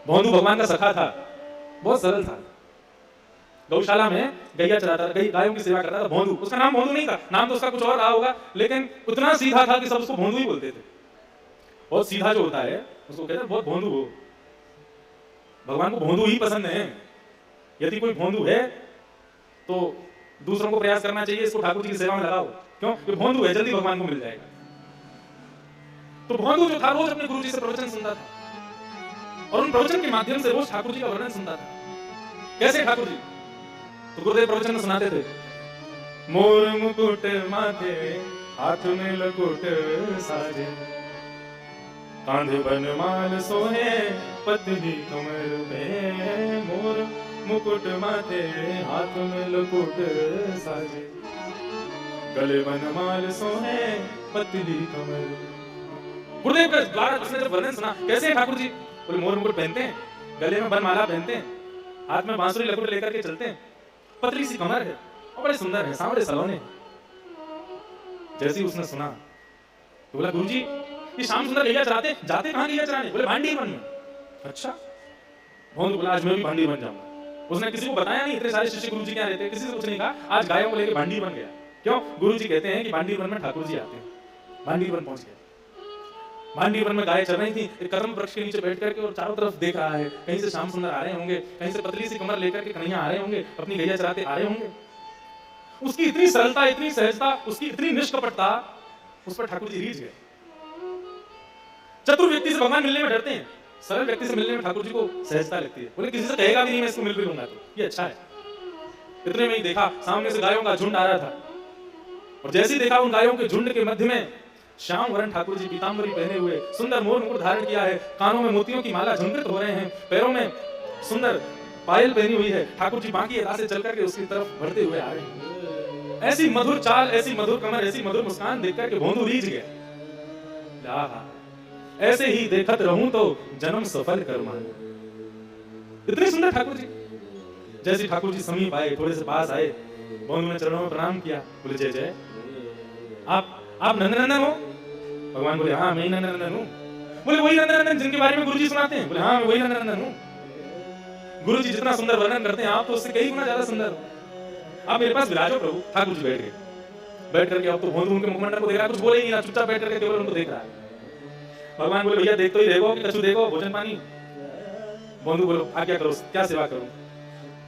भोंदू भगवान का सखा था, बहुत सरल था। गौशाला में गैया चराता था, गायों की सेवा करता था भोंदू। उसका नाम भोंदू नहीं था, नाम तो उसका कुछ और रहा होगा, लेकिन उतना सीधा था कि सब उसको भोंदू ही बोलते थे। बहुत सीधा जो होता है उसको कहते हैं बहुत भोंदू हो। भगवान को भोंदू ही पसंद है। यदि कोई भोंदू है तो दूसरों को प्रयास करना चाहिए इसको ठाकुर जी की सेवा में लगाओ। क्यों? कि भोंदू है, जल्दी भगवान को मिल जाएगा। तो भोंदू जो था रोज अपने गुरु जी से प्रवचन सुनता था और उन प्रवचन के माध्यम से रोज ठाकुर जी का वर्णन सुनता था। कैसे ठाकुर जी? तो गुरुदेव प्रवचन में सुनाते थे, मोर मुकुट माथे हाथ में लकुट साजे, कांधे बनमाल सोहे पतली कमर पे। मोर मुकुट माथे हाथ में लकुट साजे, गले बनमाल सोहे पतली कमर। गुरुदेव का द्वारा उसने जब वर्णन सुना, कैसे ठाकुर जी? बोले मोर मुकुट पहनते हैं, गले में बनमाला पहनते हैं, हाथ में बांसुरी लकुट लेकर के चलते हैं, पतली सी कमर है और बड़े सुंदर है, सांवरे सलोने। जैसे ही उसने सुना तो बोला, गुरुजी ये शाम सुंदर गैया चराते, जाते कहां गैया चराने? बोले भांडी बन में। अच्छा। भोंदू बोला आज मैं भी भांडी बन जाऊंगा। उसने किसी को बताया नहीं, इतने सारे शिष्य गुरुजी क्या रहते, किसी से कुछ नहीं कहा, आज गायों को लेकर भांडी बन गया। क्यों? गुरुजी कहते हैं कि भांडी बन में ठाकुर जी आते हैं। भांडी बन पहुंच गया। भांडी बन में गाय चल रही थी, एक कर्म वृक्ष के नीचे बैठ करके और चारों तरफ देख रहा है, कहीं से श्याम सुंदर आ रहे होंगे, कहीं से पतली सी कमर लेकर के कन्हैया आ रहे होंगे, अपनी गैया चराते आ रहे होंगे। उसकी इतनी सरलता, इतनी सहजता, उसकी इतनी निष्कपटता, उस पर ठाकुर जी रीझ गए। चतुर व्यक्ति से भगवान मिलने में डरते हैं, सरल व्यक्ति से मिलने में ठाकुर जी को सहजता लगती है। बोले किसी से कहेगा भी नहीं मैं इसको मिल भी लूंगा, तो ये अच्छा है। इतने में ही देखा सामने से गायों का झुंड आ रहा था और जैसे ही देखा उन गायों के झुंड के मध्य में श्याम वरण ठाकुर जी पीतांबरी पहने हुए, सुंदर मोर मुकुट धारण किया है, कानों में मोतियों की माला झुमकित हो रहे हैं, पैरों में सुंदर पायल पहनी हुई है। ठाकुर जी बाकी अदा से चल करके उसकी तरफ बढ़ते हुए आ रहे हैं। ऐसी मधुर चाल, ऐसी मधुर कमर, ऐसी मधुर मुस्कान देख करके भोंदू रीझ गया। ऐसे ही देखत रहूं तो जन्म सफल कर मानूं। इतने सुंदर ठाकुर जी। जैसे ठाकुर जी समीप आए, थोड़े से पास आए, भोंदू ने चरणों में प्रणाम किया। बोले जय जय, आप नंदनंदन हो? भगवान बोले हाँ मैं ही नंदनंदन हूँ। बोले वही नंदनंदन जिनके बारे में गुरुजी सुनाते हैं? बोले हाँ मैं वही नंदनंदन हूँ। गुरुजी जितना सुंदर वर्णन करते हैं आप तो उससे कई गुना ज्यादा सुंदर हो। आप मेरे पास विराजो प्रभु। ठाकुर जी बैठ गए। बैठ करके अब तो भोंदू उनके मुखमंडल को देख रहा है, कुछ बोले ही नहीं ना, चुपचाप बैठ करके केवल उनको देख रहा है। भगवान बोले भैया देख तो ही देखो कि कछु देखो, भोजन पानी। भोंदू बोलो क्या करो, क्या सेवा करूं?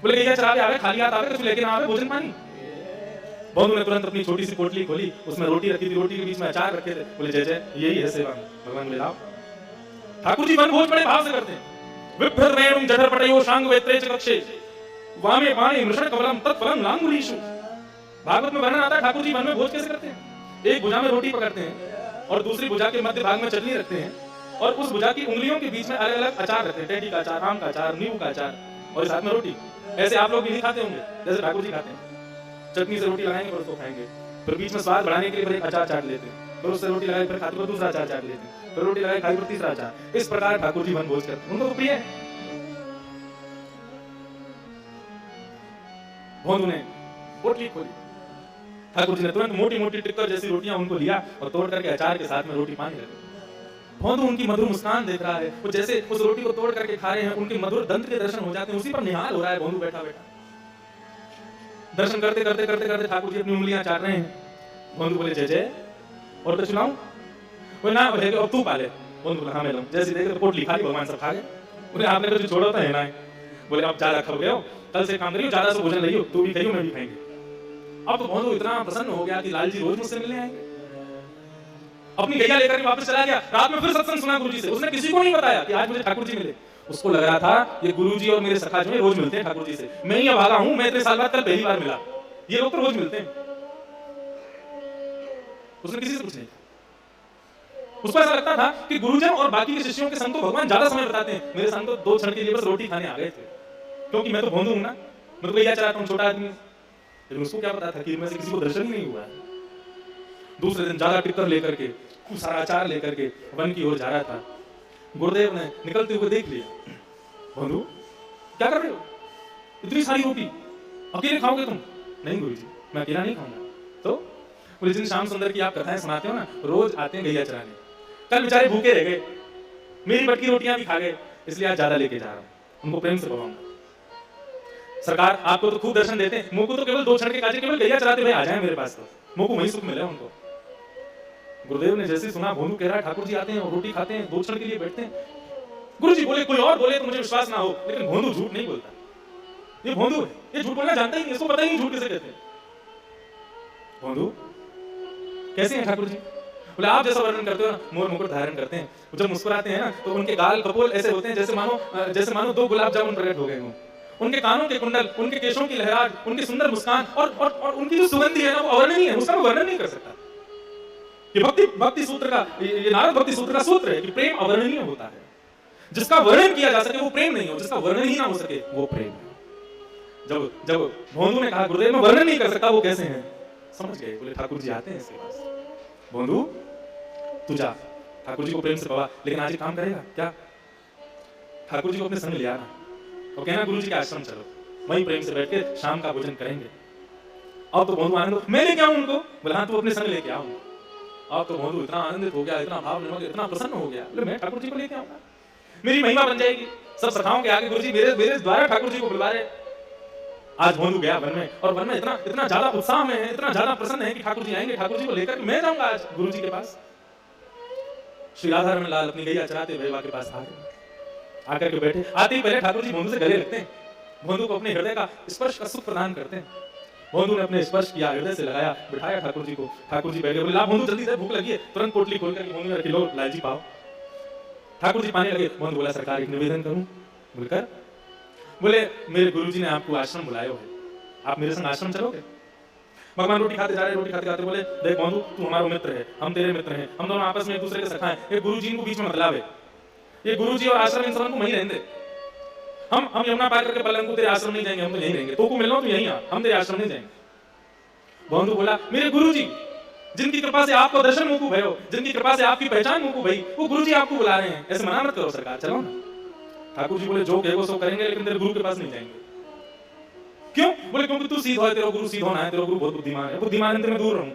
बोले गैया चरा के आवे, खाली हाथ आवे, कछु लेके ना आवे, भोजन पानी। भोंदू ने तुरंत अपनी छोटी सी पोटली खोली, उसमें रोटी रखी थी, रोटी के बीच में अचार रखे थे। बोले जय जय, यही है सेवा। भगवान बोले लाओ। ठाकुर जी वन भोज बड़े भाव से करते हैं। विभ्रत रेणुं जठर पटयो शांग वेत्रे च कक्षे वामे पाणि मृषण कमलम तत्फलम लांगुलीषु। भागवत में वर्णन आता है ठाकुर जी वन में भोज कैसे करते हैं। एक भुजा में रोटी पकड़ते हैं और दूसरी भुजा के मध्य भाग में चटनी रखते हैं और उस भुजा की उंगलियों के बीच में अलग अलग अचार रखते हैं, टेडी का अचार, आम का अचार, नींबू का अचार और साथ में रोटी। ऐसे आप लोग भी नहीं खाते होंगे जैसे ठाकुर जी खाते हैं। चटनी से रोटी लगाएंगे और उसको खाएंगे, फिर बीच में स्वाद बढ़ाने के लिए फिर एक अचार चाट लेते हैं, फिर उससे रोटी लगाए फिर खाते हुए दूसरा अचार चाट लेते हैं, फिर रोटी लगाए खाई फिर तीसरा अचार। इस प्रकार ठाकुर जी वन भोज करते हैं, उनको तो प्रिय है। भोंदू ने पोटली खोली, ठाकुर जी ने तुरंत मोटी मोटी टिक्कर जैसी रोटियां उनको लिया और तोड़ करके अचार के साथ में रोटी पानी रखी। भोंदू उनकी मधुर मुस्कान देख रहा है, वो जैसे उस रोटी को तोड़ करके खा रहे हैं, उनके मधुर दंत के दर्शन हो जाते हैं, उसी पर निहाल हो रहा है भोंदू बैठा बैठा। दर्शन करते करते करते करते ठाकुर जी अपनी उंगलियां चाट रहे हैं। भोंदू बोले जय जय, और तो सुनाऊं? बोले ना बोले अब तू पाले। भोंदू बोला हाँ मैं लूं। जैसे देख पोटली खा ली, भगवान सब खा गए। बोले आपने कुछ छोड़ा तो है ना? बोले आप ज्यादा खा गए हो, कल से काम करियो, ज्यादा से भोजन लइयो, तू भी खाइयो मैं भी खाएंगे। अब तो भोंदू इतना प्रसन्न हो गया कि लाल जी रोज मुझसे मिलने आएंगे। अपनी गैया लेकर के वापस चला गया। रात में फिर सत्संग सुना गुरुजी से। उसने किसी को नहीं बताया कि आज मुझे ठाकुर जी मिले। उसको लग रहा था ये गुरुजी और मेरे सखा जो रोज मिलते हैं ठाकुर जी से, मैं ही अभागा हूं, मैं इतने साल बाद कल पहली बार मिला, ये लोग तो रोज मिलते हैं। उसने किसी से कुछ नहीं। उसको ऐसा लगता था कि गुरुजन और बाकी के शिष्यों के संग तो भगवान ज्यादा समय बताते हैं, मेरे संग तो 2 क्षण के लिए बस रोटी खाने आ गए थे, क्योंकि मैं तो भोंदू हूं ना, मैं तो गैया चराता हूं, छोटा आदमी। लेकिन उसको क्या पता था कि इनमें से किसी को दर्शन ही नहीं हुआ। दूसरे दिन ज्यादा टिक्कर लेकर के, खूब सारा अचार लेकर के वन की ओर जा रहा था। गुरुदेव ने निकलते हुए देख लिया। भोंदू क्या कर रहे हो, इतनी सारी रोटी अकेले खाओगे तुम? नहीं गुरुजी मैं अकेला नहीं खाऊंगा। तो बोले जिन श्याम सुंदर की आप कथाएं सुनाते हो ना, रोज आते हैं गैया चराने, कल बेचारे भूखे रह गए, मेरी बटकी रोटियां भी खा गए, इसलिए आज ज्यादा लेके जा रहा हूँ, उनको प्रेम से पवाऊंगा। सरकार आपको तो खूब दर्शन देते हैं, मुंह को तो केवल 2 क्षण के काजे केवल गैया चराते हुए आ जाए मेरे पास, तो मुंह को वही सुख मिले उनको। गुरुदेव ने जैसे सुना भोंदू कह रहा है ठाकुर जी आते हैं और रोटी खाते हैं, 2 क्षण के लिए बैठते हैं। गुरु जी बोले कोई और बोले तो मुझे विश्वास ना हो, लेकिन भोंदू झूठ नहीं बोलता। ये भोंदू है, ये झूठ बोलना जानता ही नहीं, इसको पता ही नहीं झूठ किसे कहते हैं। भोंदू कैसे हैं ठाकुर जी? बोले आप जैसा वर्णन करते हो ना, मोर मुकुट धारण करते हैं, जब मुस्कुराते हैं ना तो उनके गाल कपोल ऐसे होते हैं जैसे मानो 2 गुलाब जामुन प्रकट हो गए हों। उनके कानों के कुंडल, उनके केशों की लहराज, उनकी सुंदर मुस्कान और उनकी जो सुगंधी है ना, वो अवर्णनीय है, उसका वर्णन नहीं कर सकता। ये भक्ति सूत्र का, ये नारद भक्ति सूत्र का सूत्र है कि प्रेम अवर्णनीय होता है। जिसका वर्णन किया जा सके वो प्रेम नहीं हो, जिसका वर्णन ही ना हो सके वो प्रेम है। जब भोंदू ने कहा गुरुदेव मैं वर्णन नहीं कर सकता वो कैसे हैं, समझ गए। बोले ठाकुर जी आते हैं इसके पास। भोंदू तू जा, ठाकुर जी को प्रेम से पवा, लेकिन आज काम करेगा क्या? ठाकुर जी को अपने संग ले आना और कहना गुरु जी के आश्रम चलो, वहीं प्रेम से बैठ के शाम का भोजन करेंगे। अब तो भोंदू आनंद, मैं लेके आऊं उनको? बोला हाँ तू अपने संग लेके आओ। अब तो भोंदू इतना आनंदित हो गया, इतना भाव निमग्न, इतना प्रसन्न हो गया, बोले मैं ठाकुर जी को लेके आऊंगा, मेरी महिमा बन जाएगी। सब सखाओं के आगे गुरु जी मेरे द्वारा ठाकुर जी को बुलवा रहे। आज भोंदू गया वन में, और वन में इतना ज्यादा उत्साह में है, इतना ज्यादा प्रसन्न है कि ठाकुर जी आएंगे, ठाकुर जी को लेकर मैं जाऊंगा आज गुरु जी के पास। श्री राधा रमन लाल अपनी गैया चराते भैया के पास आ गए, आकर के बैठे। आते ही पहले ठाकुर जी भोंदू से गले लगते हैं, भोंदू को अपने हृदय का स्पर्श का सुख प्रदान करते हैं। भोंदू ने अपने स्पर्श किया, हृदय से लगाया, बिठाया ठाकुर जी को। ठाकुर जी बैठ गए, बोले ला भोंदू जल्दी से, भूख लगी है। तुरंत पोटली खोल कर भोंदू ने रखी, लो लालजी पाओ। ठाकुर जी पाने लगे। भोंदू बोला सरकार एक निवेदन करूं? बोलकर बोले मेरे गुरुजी ने आपको आश्रम बुलाया है, आप मेरे संग आश्रम चलोगे? भगवान रोटी खाते जा रहे, रोटी खाते खाते बोले देख भोंदू तू हमारा मित्र है, हम तेरे मित्र हैं, हम दोनों आपस में एक दूसरे के सखा हैं, ये गुरुजी इनको बीच में मतलब है, ये गुरुजी और आश्रम इन सबको वहीं रहने दे। हम यमुना पार करके पलंग तेरे आश्रम नहीं जाएंगे, हम तो यहीं रहेंगे, तो मिलना तो यहीं आ, हम तेरे आश्रम नहीं जाएंगे। भोंदू बोला मेरे गुरुजी जिनकी कृपा से आपको दर्शन मुकु भयो, जिनकी कृपा से आपकी पहचान मुकु भई, वो गुरुजी आपको बुला रहे हैं, ऐसे मना मत करो सरकार, चलो ना। ठाकुर जी बोले जो कहेगो सो करेंगे, लेकिन तेरे गुरु के पास नहीं जाएंगे। क्यों? बोले क्योंकि तू सीधा है, तेरा गुरु सीधा होना है, तेरा गुरु बहुत बुद्धिमान है, बुद्धिमान है मैं दूर रहूं,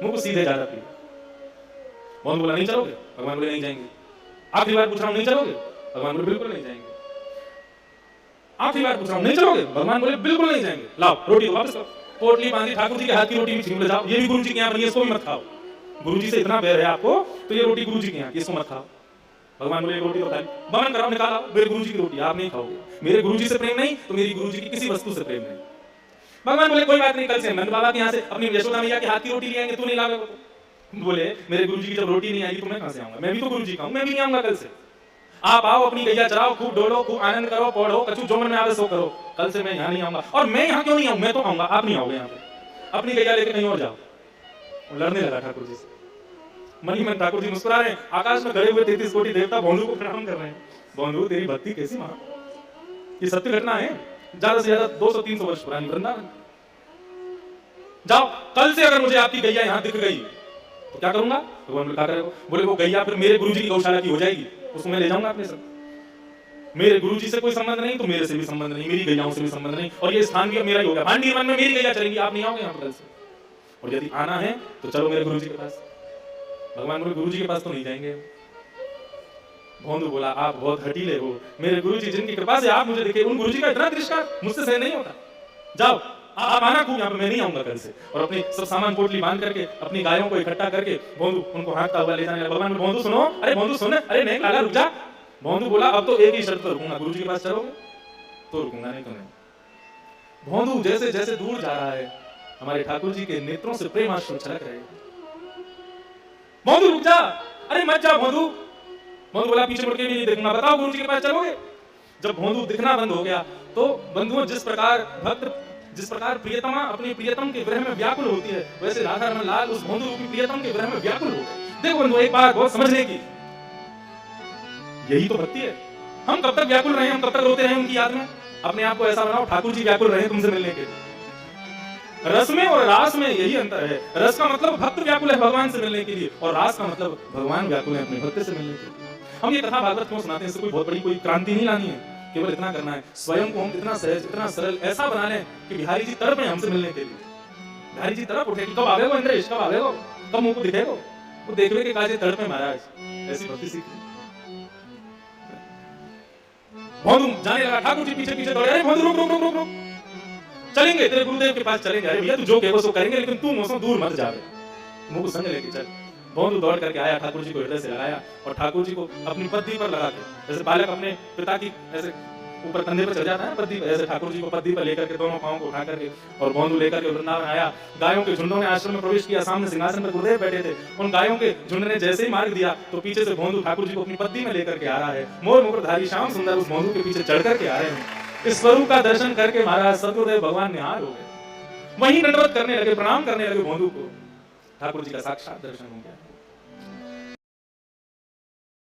मुझको सीधे ज्यादा प्रिय। भोंदू बोला नहीं चलोगे? भगवान बोले नहीं जाएंगे। आखिरी बार पूछ रहा हूं नहीं चलोगे? भगवान बोले बिल्कुल नहीं जाएंगे। आखिरी बार पूछ रहा हूं नहीं चलोगे? भगवान बोले बिल्कुल नहीं जाएंगे। लाओ रोटी तो वापस करो। पोटली बांधी, ठाकुर जी के हाथ की रोटी भी छीन ले जाओ, ये भी गुरु जी के यहाँ बनी है, इसको भी मत खाओ। गुरु जी से इतना बैर है आपको तो ये रोटी गुरु जी के यहाँ, इसको मत खाओ। भगवान बोले रोटी तो खाली, बमन कराओ, निकालो, मेरे गुरु जी की रोटी आप नहीं खाओगे। मेरे गुरु जी से प्रेम नहीं तो मेरी गुरु जी की किसी वस्तु से प्रेम नहीं। भगवान बोले कोई बात नहीं, कल से नंद बाबा के यहाँ से अपनी यशोदा मैया के हाथ की रोटी ले आएंगे, तू नहीं लावेगा। बोले मेरे गुरु जी की जब रोटी नहीं आएगी तो मैं कहां से आऊंगा? मैं भी तो गुरु जी का हूं, मैं भी नहीं आऊंगा कल से। आप आओ, अपनी गैया चराओ, खूब डोलो, खूब आनंद करो, पढ़ो, कछु जो मन में आवे सो करो, कल से मैं यहाँ नहीं आऊंगा। और मैं यहाँ क्यों नहीं आऊं? मैं तो आऊंगा, आप नहीं आओगे यहाँ पे, अपनी गैया लेकर कहीं और जाओ। लड़ने लगा ठाकुर जी से। मनी मन ठाकुर जी मुस्कुरा रहे हैं, आकाश में खड़े हुए 33 कोटि देवता भोंदू को प्रणाम कर रहे हैं। भोंदू तेरी भक्ति कैसी महा, ये सत्य घटना है, ज्यादा से ज्यादा 200-300 वर्ष पुरानी, वृंदावन। जाओ, कल से अगर मुझे आपकी गैया यहाँ दिख गई तो क्या करूंगा? भगवान बोले क्या करेगा? बोले वो गैया फिर मेरे गुरुजी की गौशाला की हो जाएगी, उसको मैं ले जाऊंगा अपने साथ। मेरे गुरुजी से कोई संबंध नहीं तो मेरे से भी संबंध नहीं, मेरी गैयाओं से भी संबंध नहीं, और ये स्थान भी मेरा ही होगा। भांडी वन में मेरी गैया चलेंगी, आप नहीं आओगे यहाँ पर कल से। और यदि आना है तो चलो मेरे गुरुजी के पास। भगवान बोले गुरुजी के पास तो नहीं जाएंगे। भोंदू बोला आप बहुत हटीले हो, मेरे गुरुजी जिनकी कृपा से आप मुझे दिखे, उन गुरुजी का इतना तिरस्कार मुझसे सहन नहीं होता। जाओ आप आना खूब, यहाँ पे मैं नहीं आऊंगा कल से। और अपने सब सामान पोटली बांध करके अपनी गायों को इकट्ठा करके भोंदू उनको हाँकता हुआ ले जाने लगा। भगवान भोंदू सुनो, अरे भोंदू सुन, अरे नहीं लाला रुक जा। भोंदू बोला अब तो एक ही शर्त पर रुकूंगा, गुरुजी के पास चलोगे तो रुकूंगा, नहीं तो नहीं। भोंदू जैसे जैसे दूर जा रहा है, हमारे ठाकुर जी के नेत्रों से प्रेम आंसू छलक रहे। भोंदू रुक जा, अरे मत जा भोंदू। भोंदू बोला पीछे मुड़ के भी नहीं देखूंगा, बताओ गुरुजी के पास चलोगे? जब भोंदू दिखना बंद हो गया तो बंधुओं जिस प्रकार प्रियतमा अपने प्रियतम के विरह में व्याकुल होती है, वैसे राधा रमन लाल उस भोंदू रूपी प्रियतम के विरह में व्याकुल हो गए। देखो बंधु एक बात बहुत समझने की, यही तो भक्ति है। हम कब तक व्याकुल रहे, हम कब तक रोते रहे उनकी याद में? अपने आप को ऐसा बनाओ ठाकुर जी व्याकुल रहे तुमसे मिलने के लिए। रस में और रास में यही अंतर है। रस का मतलब भक्त व्याकुल है भगवान से मिलने के लिए, और रास का मतलब भगवान व्याकुल है अपने भक्त से मिलने के लिए। हम ये कथा भागवत क्यों सुनाते हैं? इससे कोई बहुत बड़ी कोई क्रांति नहीं लानी है, केवल इतना करना है स्वयं को हम इतना सहज, इतना सरल ऐसा बना लें कि बिहारी जी तड़पे हमसे मिलने के लिए। बिहारी जी तड़प उठे कि कब आवेगो इंद्रेश, कब आवेगो, कब मुंह को दिखेगो। वो देखवे के काजे तड़पे महाराज, ऐसी भक्ति सीख। भोंदू जाने लगा, ठाकुर जी पीछे पीछे दौड़े, अरे भोंदू रुक रुक रुक रुक रुक, चलेंगे तेरे गुरुदेव के पास चलेंगे, अरे भैया तू जो कहे वो करेंगे, लेकिन तू मुझसे दूर मत जावे, मुझको संग लेके चल। भोंदू दौड़ करके आया, ठाकुर जी को हृदय से लगाया और ठाकुर जी को अपनी पद्दी पर लगा के, जैसे बालक अपने पिता की ऐसे ऊपर कंधे पर चढ़ जाता है पद्दी, ऐसे ठाकुर जी को पद्दी पर लेकर के दोनों पांवों को उठा करके और भोंदू लेकर के वृंदावन आया। गायों के झुंडों ने आश्रम में प्रवेश किया, सामने सिंहासन पर गुरुदेव बैठे थे। उन गायों के झुंड ने जैसे ही मार्ग दिया तो पीछे से भोंदू ठाकुर जी को अपनी पद्दी में लेकर के आ रहा है। मोर मुकुटधारी श्याम सुंदर उस भोंदू के पीछे चढ़ करके आ रहे हैं। इस स्वरूप का दर्शन करके महाराज सदगुरुदेव भगवान निहाल हो गए, वहीं दंडवत करने लगे, प्रणाम करने लगे भोंदू को। ठाकुर जी का साक्षात दर्शन हो गया।